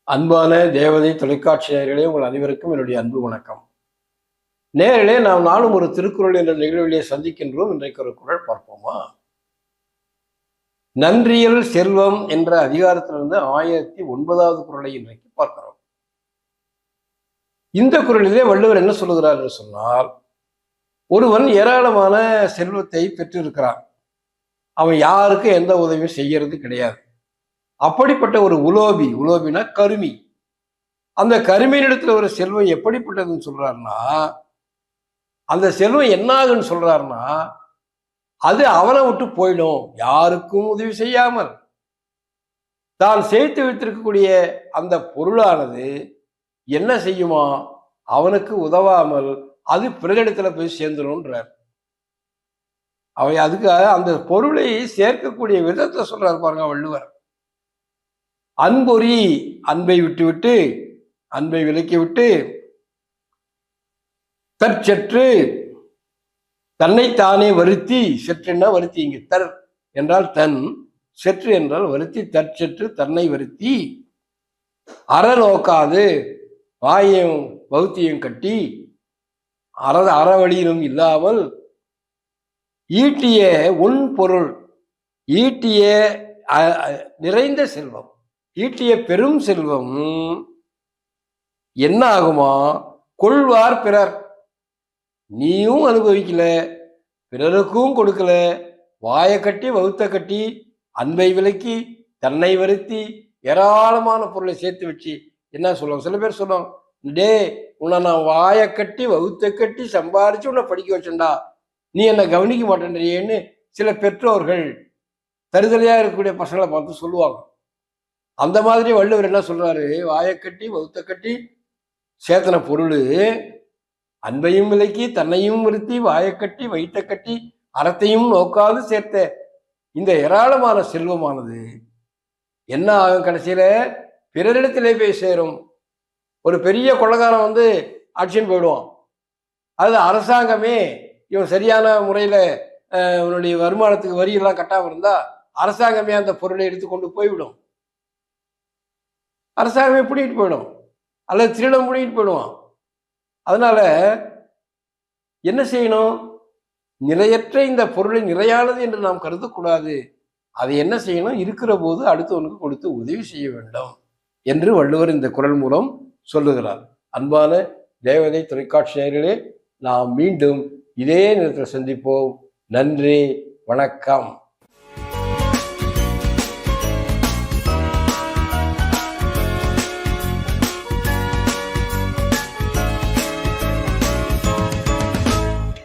அன்பான தேவதை தொலைக்காட்சி நேயர்களே, உங்கள் அனைவருக்கும் என்னுடைய அன்பு வணக்கம். நேயர்களே, நாம் நாளும் ஒரு திருக்குறள் என்ற நிகழ்விலே சந்திக்கின்றோம். இன்றைக்கு ஒரு குறள் பார்ப்போமா? நன்றியல் செல்வம் என்ற அதிகாரத்திலிருந்து 1009வது குறளை இன்றைக்கு பார்க்கிறோம். இந்த குறளிலே வள்ளுவர் என்ன சொல்லுகிறார் என்று சொன்னால், ஒருவன் ஏராளமான செல்வத்தை பெற்றிருக்கிறான். அவன் யாருக்கும் எந்த உதவியும் செய்யறது கிடையாது. அப்படிப்பட்ட ஒரு உலோபினா கருமி, அந்த கருமியினிடத்துல ஒரு செல்வம் எப்படிப்பட்டதுன்னு சொல்றாருன்னா, அந்த செல்வம் என்ன ஆகுன்னு சொல்றாருன்னா, அது அவனை விட்டு போயிடும். யாருக்கும் உதவி செய்யாமல் தான் சேர்த்து வைத்திருக்கக்கூடிய அந்த பொருளானது என்ன செய்யுமா, அவனுக்கு உதவாமல் அது பிறரிடத்துல போய் சேர்ந்துடும்ன்றார். அவை அதுக்காக அந்த பொருளை சேர்க்கக்கூடிய விதத்தை சொல்றாரு பாருங்க வள்ளுவர். அன்பொறி, அன்பை விட்டுவிட்டு, அன்பை விலக்கிவிட்டு, தற்செற்று, தன்னைத்தானே வருத்தி, செற்றுன்னா வருத்தி, இங்கு தர் என்றால் தன், செற்று என்றால் வருத்தி, தற்செற்று தன்னை வருத்தி, அற நோக்காது வாயையும் பௌத்தியம் கட்டி, அறவழியிலும் இல்லாமல் ஈட்டிய உன் பொருள், ஈட்டிய நிறைந்த செல்வம், ஈட்டிய பெரும் செல்வம் என்ன ஆகுமா, கொள்வார் பிறர். நீயும் அனுபவிக்கல, பிறருக்கும் கொடுக்கல, வாயை கட்டி வகுத்த கட்டி, அன்பை விலக்கி, தன்னை வருத்தி, ஏராளமான பொருளை சேர்த்து வச்சு என்ன சொல்லுவாங்க, சில பேர் சொல்லுவாங்க, டே உன்னை நான் வாயை கட்டி வகுத்த கட்டி சம்பாரிச்சு உன்னை படிக்க வச்சேன்டா, நீ என்னை கவனிக்க மாட்டேன்றியேன்னு சில பெற்றோர்கள் தருதலையா இருக்கக்கூடிய பசங்களை பார்த்து சொல்லுவாங்க. அந்த மாதிரி வள்ளுவர் என்ன சொல்றாரு, வாயை கட்டி வகுத்த கட்டி சேத்தன பொருள் அன்பையும் விலக்கி, தன்னையும் வருத்தி, வாயை கட்டி வைத்த கட்டி, அறத்தையும் நோக்காது சேர்த்த இந்த ஏராளமான செல்வமானது என்ன ஆகும், கடைசியில பிறரிடத்திலே போய் சேரும். ஒரு பெரிய கொள்ளக்காரன் வந்து ஆட்சின்னு போயிடுவான். அது அரசாங்கமே இவன் சரியான முறையில இவனுடைய வருமானத்துக்கு வரியெல்லாம் கட்டாமல் இருந்தா அரசாங்கமே அந்த பொருளை எடுத்துக்கொண்டு போய்விடும். அரசாங்கமே பிடிக்கிட்டு போயிடும், அல்லது திருடம் பிடிக்கிட்டு போயிடுவான். அதனால என்ன செய்யணும், நிலையற்ற இந்த பொருளை நிலையானது என்று நாம் கருதக்கூடாது. அதை என்ன செய்யணும், இருக்கிற போது அடுத்தவனுக்கு கொடுத்து உதவி செய்ய வேண்டும் என்று வள்ளுவர் இந்த குறள் மூலம் சொல்லுகிறார். அன்பான தேவதை தொலைக்காட்சி நேயர்களே, நாம் மீண்டும் இதே நேரத்தில் சந்திப்போம். நன்றி, வணக்கம்.